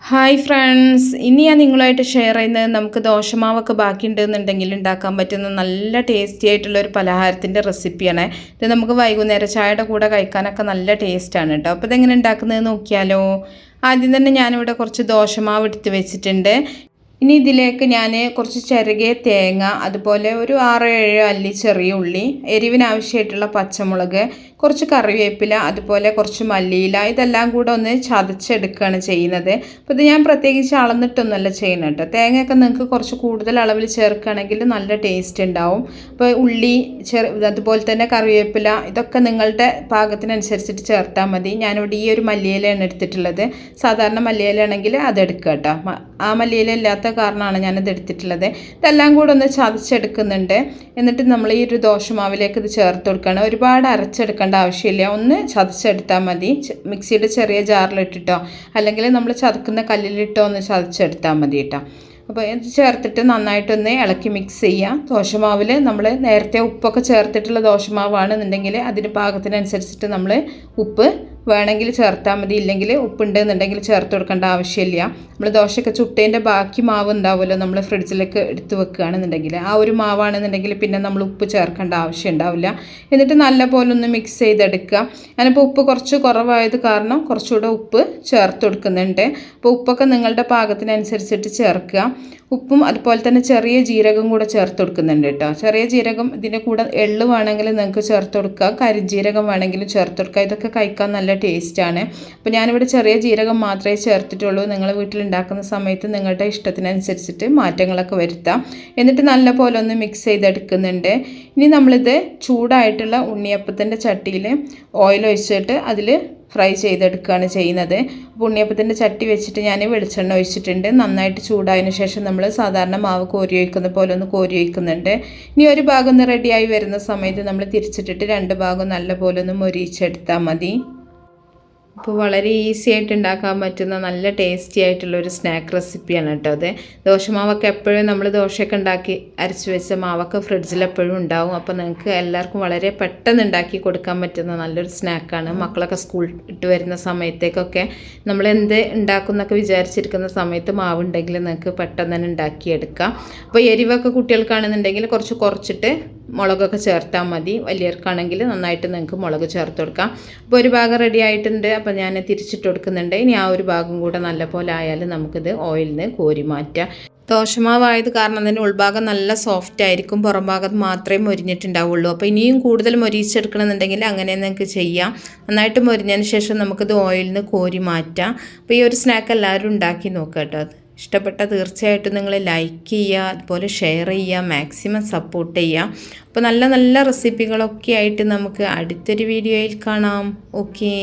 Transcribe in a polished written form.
Hi friends, ഇനി ഞാൻ നിങ്ങളുമായിട്ട് ഷെയർ ചെയ്യുന്നത് നമുക്ക് ദോശമാവൊക്കെ ബാക്കിയുണ്ടെന്നുണ്ടെങ്കിൽ ഉണ്ടാക്കാൻ പറ്റുന്ന നല്ല ടേസ്റ്റി ആയിട്ടുള്ള ഒരു പലഹാരത്തിൻ്റെ റെസിപ്പിയാണ്. ഇത് നമുക്ക് വൈകുന്നേരം ചായയുടെ കൂടെ കഴിക്കാനൊക്കെ നല്ല ടേസ്റ്റാണ് കേട്ടോ. അപ്പോൾ ഇതെങ്ങനെ ഉണ്ടാക്കുന്നത് നോക്കിയാലോ. ആദ്യം തന്നെ ഞാനിവിടെ കുറച്ച് ദോശമാവ് എടുത്ത് വെച്ചിട്ടുണ്ട്. ഇനി ഇതിലേക്ക് ഞാൻ കുറച്ച് ചിരകിയ തേങ്ങ, അതുപോലെ ഒരു 6-7 അല്ലി ചെറിയ ഉള്ളി, എരിവിനാവശ്യമായിട്ടുള്ള പച്ചമുളക്, കുറച്ച് കറിവേപ്പില, അതുപോലെ കുറച്ച് മല്ലിയില, ഇതെല്ലാം കൂടെ ഒന്ന് ചതച്ചെടുക്കുകയാണ് ചെയ്യുന്നത്. അപ്പോൾ ഇത് ഞാൻ പ്രത്യേകിച്ച് അളന്നിട്ടൊന്നുമല്ല ചെയ്യുന്നത് കേട്ടോ. തേങ്ങയൊക്കെ നിങ്ങൾക്ക് കുറച്ച് കൂടുതൽ അളവിൽ ചേർക്കുകയാണെങ്കിൽ നല്ല ടേസ്റ്റ് ഉണ്ടാവും. അപ്പോൾ ഉള്ളി അതുപോലെ തന്നെ കറിവേപ്പില, ഇതൊക്കെ നിങ്ങളുടെ പാകത്തിനനുസരിച്ചിട്ട് ചേർത്താൽ മതി. ഞാനിവിടെ ഈ ഒരു മല്ലിയിലയാണ് എടുത്തിട്ടുള്ളത്. സാധാരണ മല്ലിയിലാണെങ്കിൽ അതെടുക്കുക കേട്ടോ. ആ മല്ലിയില ഇല്ലാത്ത കാരണമാണ് ഞാനിത് എടുത്തിട്ടുള്ളത്. ഇതെല്ലാം കൂടെ ഒന്ന് ചതച്ചെടുക്കുന്നുണ്ട്. എന്നിട്ട് നമ്മൾ ഈ ഒരു ദോശമാവിലേക്ക് ഇത് ചേർത്ത് കൊടുക്കുകയാണ്. ഒരുപാട് അരച്ചെടുക്കേണ്ട ആവശ്യമില്ല, ഒന്ന് ചതച്ചെടുത്താൽ മതി. മിക്സിയുടെ ചെറിയ ജാറിലിട്ടിട്ടോ അല്ലെങ്കിൽ നമ്മൾ ചതക്കുന്ന കല്ലിലിട്ടോ ഒന്ന് ചതച്ചെടുത്താൽ മതി കേട്ടോ. അപ്പോൾ ഇത് ചേർത്തിട്ട് നന്നായിട്ടൊന്ന് ഇളക്കി മിക്സ് ചെയ്യുക. ദോശമാവിൽ നമ്മൾ നേരത്തെ ഉപ്പൊക്കെ ചേർത്തിട്ടുള്ള ദോശമാവാണെന്നുണ്ടെങ്കിൽ അതിന് പാകത്തിനനുസരിച്ചിട്ട് നമ്മൾ ഉപ്പ് വേണമെങ്കിൽ ചേർത്താൽ മതി. ഇല്ലെങ്കിൽ ഉപ്പുണ്ടെന്നുണ്ടെങ്കിൽ ചേർത്ത് കൊടുക്കേണ്ട ആവശ്യമില്ല. നമ്മൾ ദോശയൊക്കെ ചുട്ടതിൻ്റെ ബാക്കി മാവ് ഉണ്ടാവുമല്ലോ, നമ്മൾ ഫ്രിഡ്ജിലേക്ക് എടുത്ത് വെക്കുകയാണെന്നുണ്ടെങ്കിൽ ആ ഒരു മാവാണെന്നുണ്ടെങ്കിൽ പിന്നെ നമ്മൾ ഉപ്പ് ചേർക്കേണ്ട ആവശ്യം ഉണ്ടാവില്ല. എന്നിട്ട് നല്ലപോലെ ഒന്ന് മിക്സ് ചെയ്തെടുക്കുക. ഞാനിപ്പോൾ ഉപ്പ് കുറച്ച് കുറവായത് കാരണം കുറച്ചുകൂടെ ഉപ്പ് ചേർത്ത് കൊടുക്കുന്നുണ്ട്. അപ്പോൾ ഉപ്പൊക്കെ നിങ്ങളുടെ പാകത്തിനനുസരിച്ചിട്ട് ചേർക്കുക. ഉപ്പും അതുപോലെ തന്നെ ചെറിയ ജീരകം കൂടെ ചേർത്ത് കൊടുക്കുന്നുണ്ട് കേട്ടോ. ചെറിയ ജീരകം, ഇതിൻ്റെ കൂടെ എള്ള് വേണമെങ്കിൽ നിങ്ങൾക്ക് ചേർത്ത് കൊടുക്കുക, കരിഞ്ജീരകം വേണമെങ്കിലും ചേർത്ത് കൊടുക്കുക. ഇതൊക്കെ കഴിക്കാൻ നല്ല ടേസ്റ്റാണ്. അപ്പോൾ ഞാനിവിടെ ചെറിയ ജീരകം മാത്രമേ ചേർത്തിട്ടുള്ളൂ. നിങ്ങൾ വീട്ടിലുണ്ടാക്കുന്ന സമയത്ത് നിങ്ങളുടെ ഇഷ്ടത്തിനനുസരിച്ചിട്ട് മാറ്റങ്ങളൊക്കെ വരുത്താം. എന്നിട്ട് നല്ലപോലെ ഒന്ന് മിക്സ് ചെയ്തെടുക്കുന്നുണ്ട്. ഇനി നമ്മളിത് ചൂടായിട്ടുള്ള ഉണ്ണിയപ്പത്തിൻ്റെ ചട്ടിയിൽ ഓയിൽ ഒഴിച്ചിട്ട് അതിൽ ഫ്രൈ ചെയ്തെടുക്കുകയാണ് ചെയ്യുന്നത്. അപ്പോൾ ഉണ്ണിയപ്പത്തിൻ്റെ ചട്ടി വെച്ചിട്ട് ഞാൻ വെളിച്ചെണ്ണ ഒഴിച്ചിട്ടുണ്ട്. നന്നായിട്ട് ചൂടായതിനു ശേഷം നമ്മൾ സാധാരണ മാവ് കോരി ഒഴിക്കുന്ന പോലെ ഒന്ന് കോരി ഒഴിക്കുന്നുണ്ട്. ഇനി ഒരു ഭാഗം ഒന്ന് റെഡിയായി വരുന്ന സമയത്ത് നമ്മൾ തിരിച്ചിട്ടിട്ട് 2 ഭാഗം നല്ലപോലെ ഒന്ന് മൊരിയിച്ചെടുത്താൽ മതി. അപ്പോൾ വളരെ ഈസി ആയിട്ട് ഉണ്ടാക്കാൻ പറ്റുന്ന നല്ല ടേസ്റ്റി ആയിട്ടുള്ളൊരു സ്നാക്ക് റെസിപ്പിയാണ് കേട്ടോ അത്. ദോശമാവൊക്കെ എപ്പോഴും നമ്മൾ ദോശയൊക്കെ ഉണ്ടാക്കി അരച്ച് വെച്ച മാവൊക്കെ ഫ്രിഡ്ജിൽ എപ്പോഴും ഉണ്ടാവും. അപ്പോൾ നിങ്ങൾക്ക് എല്ലാവർക്കും വളരെ പെട്ടെന്ന് ഉണ്ടാക്കി കൊടുക്കാൻ പറ്റുന്ന നല്ലൊരു സ്നാക്കാണ്. മക്കളൊക്കെ സ്കൂൾ ഇട്ട് വരുന്ന സമയത്തേക്കൊക്കെ നമ്മൾ എന്ത് ഉണ്ടാക്കുന്നൊക്കെ വിചാരിച്ചിരിക്കുന്ന സമയത്ത് മാവുണ്ടെങ്കിൽ നിങ്ങൾക്ക് പെട്ടെന്ന് തന്നെ ഉണ്ടാക്കിയെടുക്കാം. അപ്പോൾ എരിവൊക്കെ കുട്ടികൾക്കാണെന്നുണ്ടെങ്കിൽ കുറച്ചിട്ട് മുളകൊക്കെ ചേർത്താൽ മതി. വലിയവർക്കാണെങ്കിൽ നന്നായിട്ട് നിങ്ങൾക്ക് മുളക് ചേർത്ത് കൊടുക്കാം. അപ്പോൾ ഒരു ഭാഗം റെഡി ആയിട്ടുണ്ട്. അപ്പോൾ ഞാൻ തിരിച്ചിട്ട് കൊടുക്കുന്നുണ്ട്. ഇനി ആ ഒരു ഭാഗം കൂടെ നല്ലപോലെ ആയാലും നമുക്കിത് ഓയിലിൽ നിന്ന് കോരി മാറ്റാം. ദോശമാവായത് കാരണം തന്നെ ഉൾഭാഗം നല്ല സോഫ്റ്റ് ആയിരിക്കും, പുറം ഭാഗത്ത് മാത്രമേ മൊരിഞ്ഞിട്ടുണ്ടാവുള്ളൂ. അപ്പോൾ ഇനിയും കൂടുതൽ മൊരിച്ചെടുക്കണമെന്നുണ്ടെങ്കിൽ അങ്ങനെ നിങ്ങൾക്ക് ചെയ്യാം. നന്നായിട്ട് മൊരിഞ്ഞതിന് ശേഷം നമുക്കിത് ഓയിലിൽ നിന്ന് കോരി മാറ്റാം. അപ്പോൾ ഈ ഒരു സ്നാക്ക് എല്ലാവരും ഉണ്ടാക്കി നോക്കുക കേട്ടോ. ഇഷ്ടപ്പെട്ട തീർച്ചയായിട്ടും നിങ്ങൾ ലൈക്ക് ചെയ്യുക, അതുപോലെ ഷെയർ ചെയ്യുക, മാക്സിമം സപ്പോർട്ട് ചെയ്യുക. അപ്പോൾ നല്ല നല്ല റെസിപ്പികളൊക്കെ ആയിട്ട് നമുക്ക് അടുത്തൊരു വീഡിയോയിൽ കാണാം. ഓക്കേ.